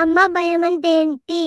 అమ్మ భయమంటే ఏంటి?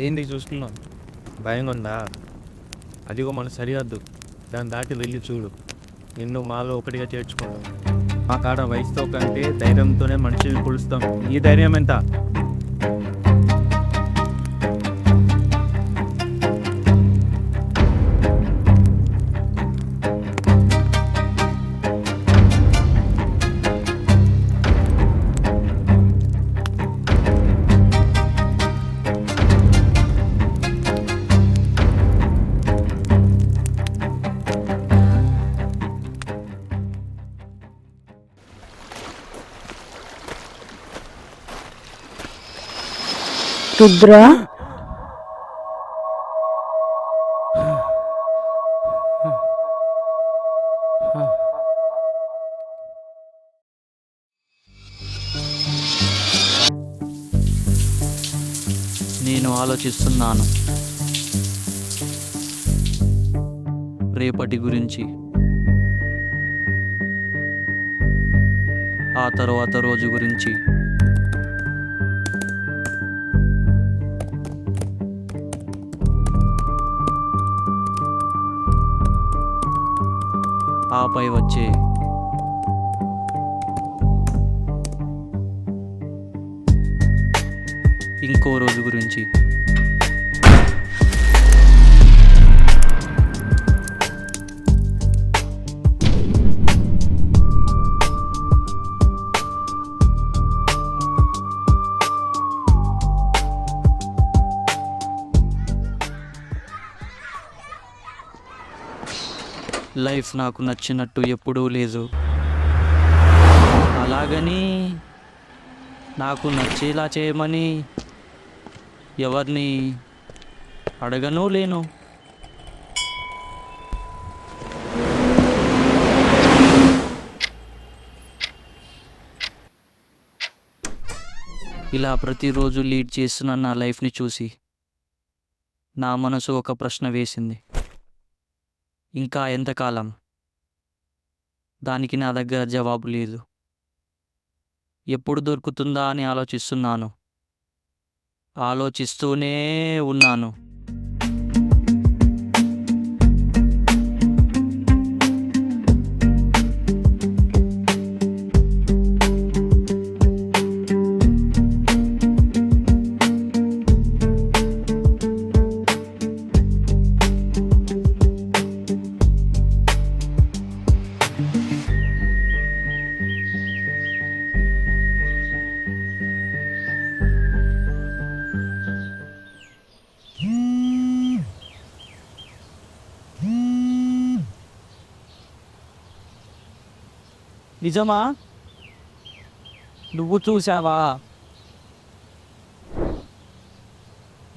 ఏంటి చూస్తున్నావు? భయంగా ఉందా? అదిగో మన సరిహద్దు. దాన్ని దాటి వెళ్ళి చూడు. నిన్ను మాలో ఒకటిగా చేర్చుకుంటాం. మా కాడ వయసుతో కంటే ధైర్యంతోనే మనిషిని కొలుస్తాం. ఈ ధైర్యం ఎంత? రుద్ర, నేను ఆలోచిస్తున్నాను రేపటి గురించి, ఆ తర్వాత రోజు గురించి. ఆపై వచ్చే ఇంకో రోజు గురించి. లైఫ్ నాకు నచ్చినట్టు ఎప్పుడూ లేదు. అలాగని నాకు నచ్చేలా చేయమని ఎవరిని అడగనూ లేను. ఇలా ప్రతిరోజు లీడ్ చేస్తున్న నా లైఫ్ని చూసి నా మనసు ఒక ప్రశ్న వేసింది. ఇంకా ఎంతకాలం? దానికి నా దగ్గర జవాబు లేదు. ఎప్పుడు దొరుకుతుందా అని ఆలోచిస్తున్నాను. ఆలోచిస్తూనే ఉన్నాను. నిజమా? నువ్వు చూసావా?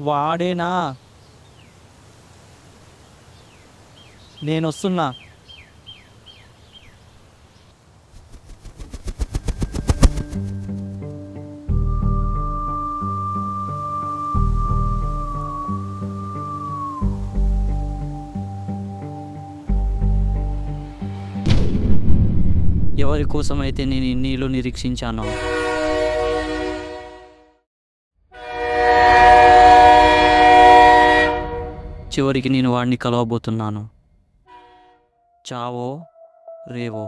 వాడేనా? నేనొస్తున్నా. ఎవరి కోసమైతే నేను ఇన్నిలో నిరీక్షించానో చివరికి నేను వాడిని కలవబోతున్నాను. చావో రేవో.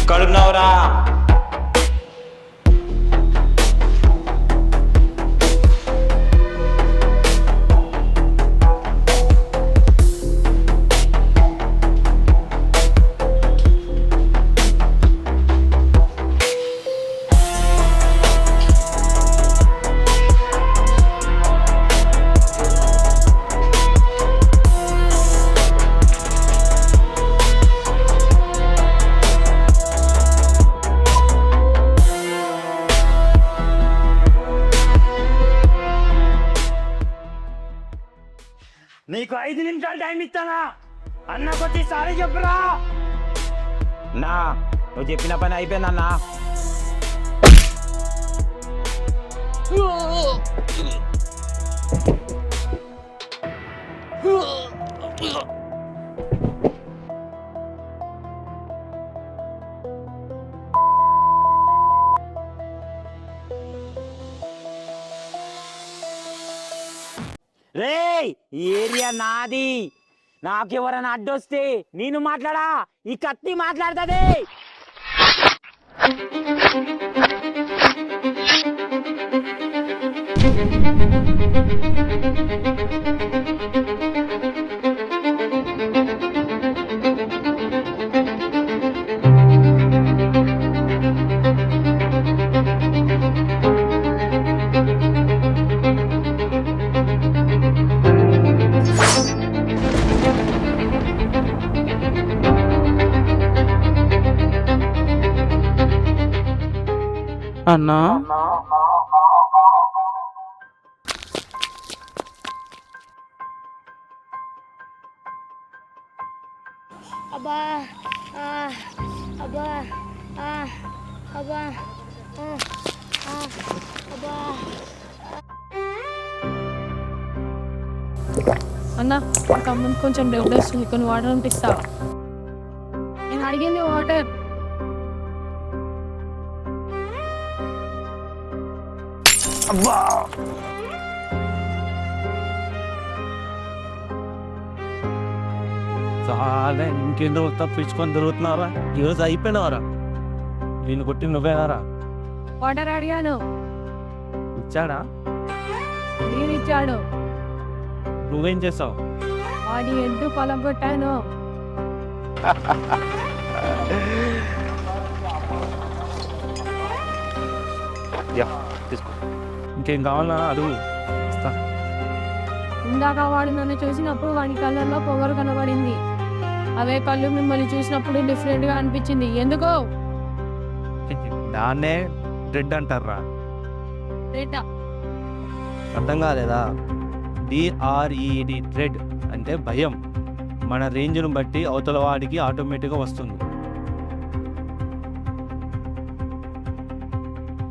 ఎక్కడున్నావురా? నీకు 5 నిమిషాలు టైం ఇస్తానా అన్నకొచ్చి సారీ చెప్పురా. నా నువ్వు చెప్పిన పని అయిపోయిందన్నా. రేయ్ ఈ ఏరియా నాది. నాకెవరైనా అడ్డొస్తే నేను మాట్లాడా, ఈ కత్తి మాట్లాడుతుంది. అన్నా అబ్బా అబ్బా అబ్బా అబ్బా. అన్న తమ్ముడు కొంచెం డబ్బులు వస్తుంది, కొన్ని వాటర్ పంపిస్తావా? నేను అడిగింది వాటర్. అబ్బా చాలా ఇంకేందో తప్పించుకొని తిరుగుతున్నారా? ఈరోజు అయిపోయినారా? నేను కొట్టి నువ్వేనారా? వాటర్ అడిగాను, ఇచ్చాడా? నీరు ఇచ్చాడు. నువ్వేం చేసావు? వాడి ఎడ్డు పొలం కొట్టాను. ఇంకేం కావాలా అడుగు, ఇస్తా. ఇందాక వాడు నన్ను చూసినప్పుడు వాడి కళ్ళల్లో పొగరు కనబడింది. అవే కళ్ళు మిమ్మల్ని చూసినప్పుడు డిఫరెంట్గా అనిపించింది. ఎందుకో? దాన్నే రెడ్ అంటారా? రేటా అర్థం కాలేదా? DRED రెడ్ అంటే భయం. మన రేంజ్ను బట్టి అవతల వాడికి ఆటోమేటిక్గా వస్తుంది.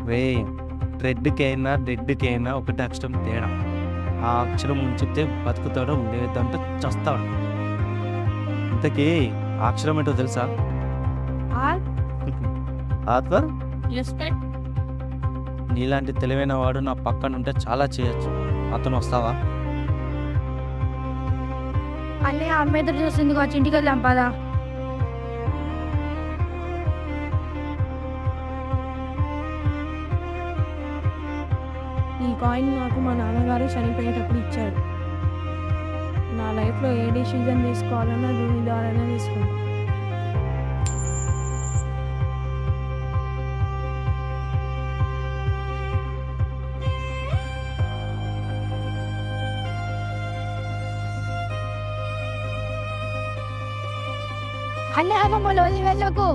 వే రెడ్కైనా రెడ్కైనా ఒకటి అక్షరం తేడా. ఆ అక్షరం ఉంచితే బతుకుతాడు, లేదంటే చస్తాడు. ఇంతకీ ఆ అక్షరం ఏంటో తెలుసా? ఆత్వర్. రెస్పెక్ట్. నీలాంటి తెలివైన వాడు నా పక్కన ఉంటే చాలా చేయొచ్చు. అతను వస్తావా? అన్నీ అమ్మ ఎదురు చూస్తుంది, వచ్చి ఇంటికి వెళ్దాం పదా. ఈ కాయిన్ నాకు మా నాన్నగారు చనిపోయేటప్పుడు ఇచ్చాడు. నా లైఫ్లో ఏ డిసిజన్ తీసుకోవాలన్నా దీని ద్వారానే తీసుకున్నాను. అన్నీ మమ్మల్ని వదిలి వెళ్ళకు.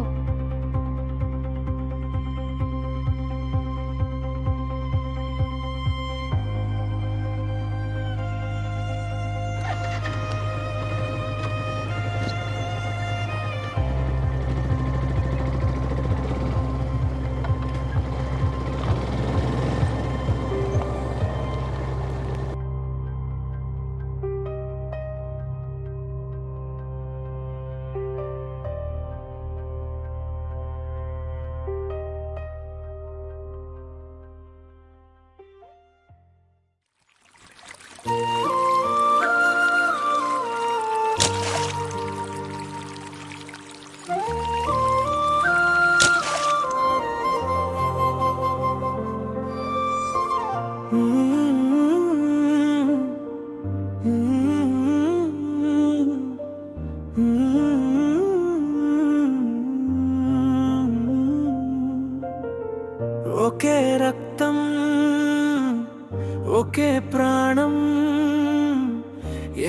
ఒకే రక్తం ఒకే ప్రాణం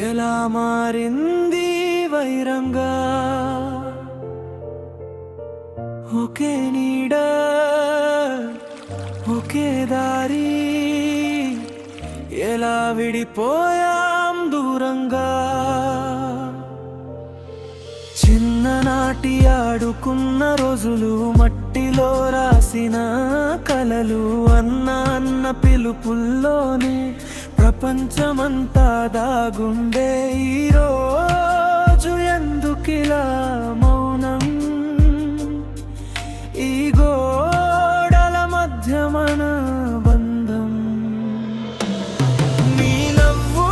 ఎలా మారింది వైరంగా, ఒకే నీడ ఒకే దారి ఎలా విడిపోయాం దూరంగా చిన్ననాటి ఆడుకున్న రోజులు మట్టిలో రాసిన కలలు అన్న పిలుపుల్లోనే ప్రపంచమంతా దాగుండే ఈరోజు ఎందుకిలా మౌనం ఈ గోడల మధ్య మన బంధం నీ నవ్వు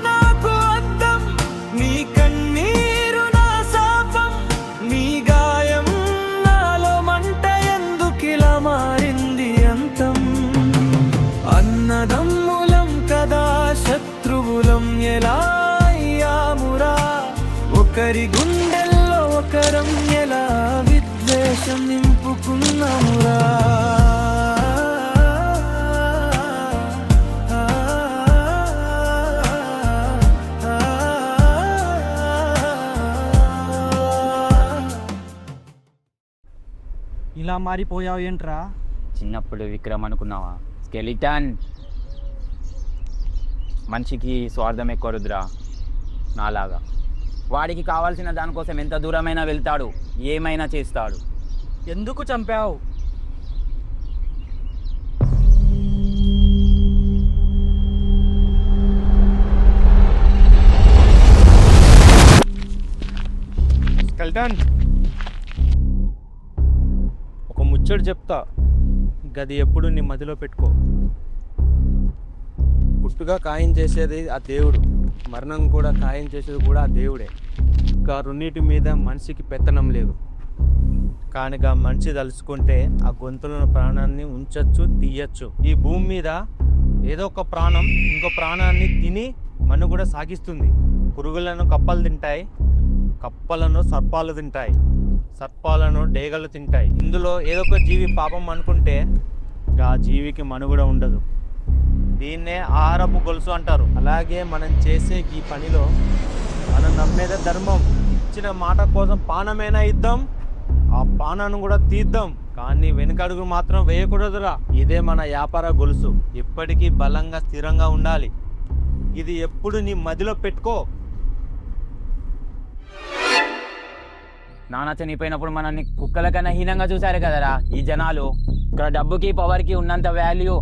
నాకు అద్దం నీ కన్నీరు నా శాపం నీ గాయం నాలో మంట ఎందుకిలా మారింది అంతం అన్నదమ్ములం కదా శత్రువులం ఎలా అయ్యామురా ఒకరి గుండెల్లో ఒకరం ఎలా విద్వేషం నింపుకున్నామురా ఇలా మారిపోయావు ఏంట్రా? చిన్నప్పుడు విక్రమ్ అనుకున్నావా? స్కెలిటన్. మనిషికి స్వార్థం ఎక్కువ రుద్రా, నాలాగా. వాడికి కావాల్సిన దానికోసం ఎంత దూరమైనా వెళ్తాడు, ఏమైనా చేస్తాడు. ఎందుకు చంపావు? స్కెల్టన్, ఒక ముచ్చట చెప్తా, గది ఎప్పుడు నీ మదిలో పెట్టుకో. పుట్టుగా ఖాయం చేసేది ఆ దేవుడు, మరణం కూడా ఖాయం చేసేది కూడా ఆ దేవుడే. ఇంకా రెండింటి మీద మనిషికి పెత్తనం లేదు. కానిక మనిషి తలుచుకుంటే ఆ గొంతులో ప్రాణాన్ని ఉంచచ్చు, తీయచ్చు. ఈ భూమి మీద ఏదో ఒక ప్రాణం ఇంకో ప్రాణాన్ని తిని మనుగడ సాగిస్తుంది. పురుగులను కప్పలు తింటాయి, కప్పలను సర్పాలు తింటాయి, సర్పాలను డేగలు తింటాయి. ఇందులో ఏదో ఒక జీవి పాపం అనుకుంటే ఆ జీవికి మనుగడ ఉండదు. దీన్నే ఆహారపు గొలుసు అంటారు. అలాగే మనం చేసే ఈ పనిలో మనం నమ్మేదే ధర్మం. ఇచ్చిన మాట కోసం పానమైనా ఇద్దాం, ఆ పానాన్ని కూడా తీద్దాం, కానీ వెనుకడుగు మాత్రం వేయకూడదురా. ఇదే మన వ్యాపార గొలుసు. ఎప్పటికీ బలంగా స్థిరంగా ఉండాలి. ఇది ఎప్పుడు నీ మదిలో పెట్టుకో. నాన్న చనిపోయినప్పుడు మనల్ని కుక్కల కన్నా హీనంగా చూశారు కదరా ఈ జనాలు. ఇక్కడ డబ్బుకి పవర్కి ఉన్నంత వాల్యూ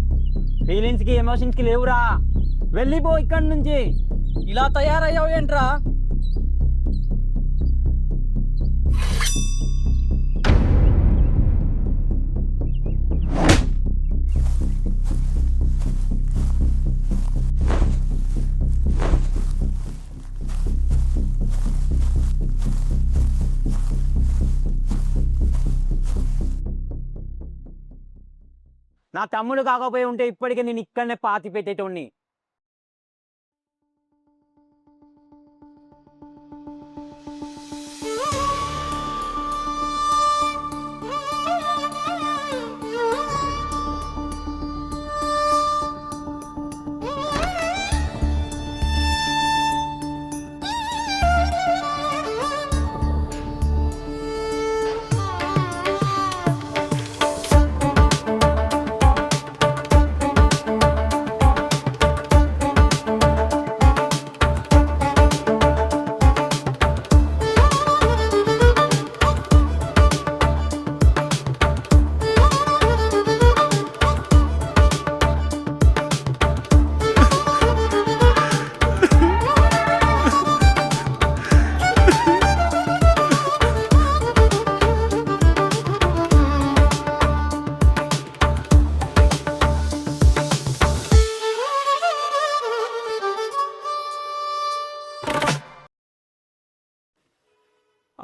ఫీలింగ్స్కి ఎమోషన్స్కి లేవురా. వెళ్ళిపో ఇక్కడి నుంచి. ఇలా తయారయ్యావు ఏంట్రా? నా తమ్ముడు కాకపోయి ఉంటే ఇప్పటికే నేను ఇక్కడనే పాతి పెట్టేటోడిని.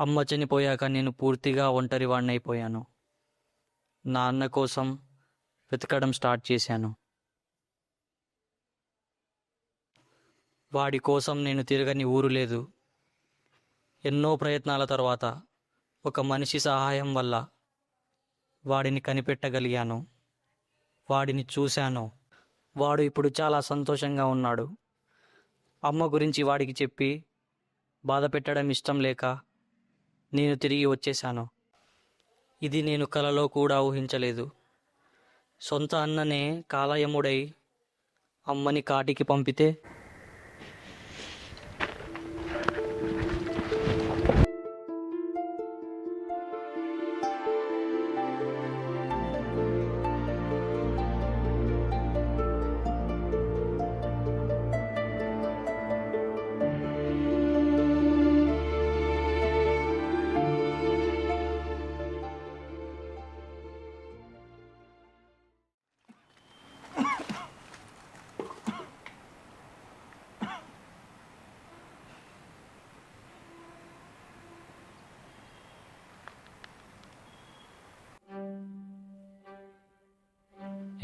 అమ్మ చనిపోయాక నేను పూర్తిగా ఒంటరివాడిని అయిపోయాను. నా అన్న కోసం వెతకడం స్టార్ట్ చేశాను. వాడి కోసం నేను తిరగని ఊరు లేదు. ఎన్నో ప్రయత్నాల తర్వాత ఒక మనిషి సహాయం వల్ల వాడిని కనిపెట్టగలిగాను. వాడిని చూశాను. వాడు ఇప్పుడు చాలా సంతోషంగా ఉన్నాడు. అమ్మ గురించి వాడికి చెప్పి బాధ పెట్టడం ఇష్టం లేక నేను తిరిగి వచ్చేశాను. ఇది నేను కలలో కూడా ఊహించలేదు. సొంత అన్ననే కాలయముడై అమ్మని కాటికి పంపితే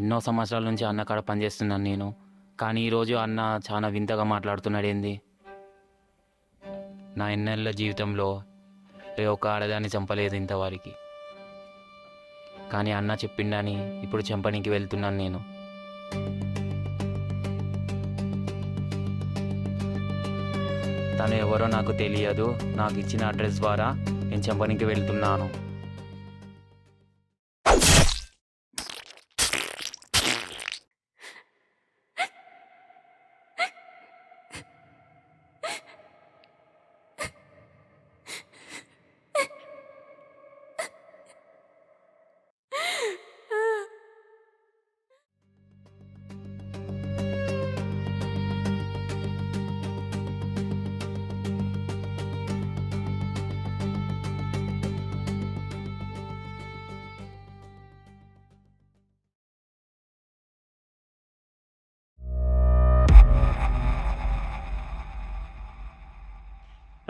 ఎన్నో సంవత్సరాల నుంచి అన్న కాడ పనిచేస్తున్నాను నేను. కానీ ఈరోజు అన్న చాలా వింతగా మాట్లాడుతున్నాడు. ఏంది? నా ఎన్నేళ్ళ జీవితంలో ఏ ఒక్క ఆడదాన్ని చంపలేదు ఇంతవరకు. కానీ అన్న చెప్పిండని ఇప్పుడు చంపనీకి వెళ్తున్నాను నేను. తను ఎవరో నాకు తెలియదు. నాకు ఇచ్చిన అడ్రస్ ద్వారా నేను చంపనీకి వెళ్తున్నాను.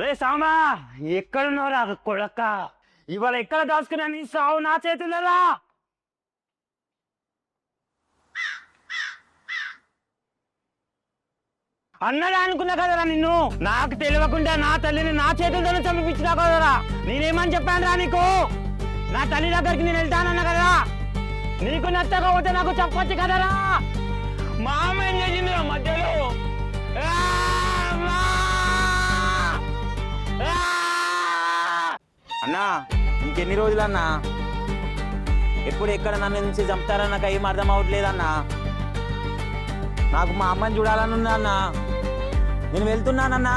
రే సామా, ఎక్కడున్నావురా కొడక్క? ఇవాళ ఎక్కడ దాచుకున్నా నీ సావు నా చేతులరా? అన్నడా అనుకున్నా కదరా నిన్ను. నాకు తెలియకుండా నా తల్లిని నా చేతులతోనే చంపించినా కదరా. నేనేమని చెప్పాను రా నీకు? నా తల్లి దగ్గరికి నేను వెళ్తానన్నా కదా. నీకు నచ్చకపోతే నాకు చెప్పొచ్చు కదరా. మా అమ్మ ఏం చేసింది మధ్యలో? అన్నా, ఇంకెన్ని రోజులన్నా? ఎప్పుడు ఎక్కడ నన్ను నుంచి చంపుతారని నాకు ఏం అర్థం అవ్వట్లేదన్నా. నాకు మా అమ్మని చూడాలని ఉందా అన్నా. నేను వెళ్తున్నానన్నా.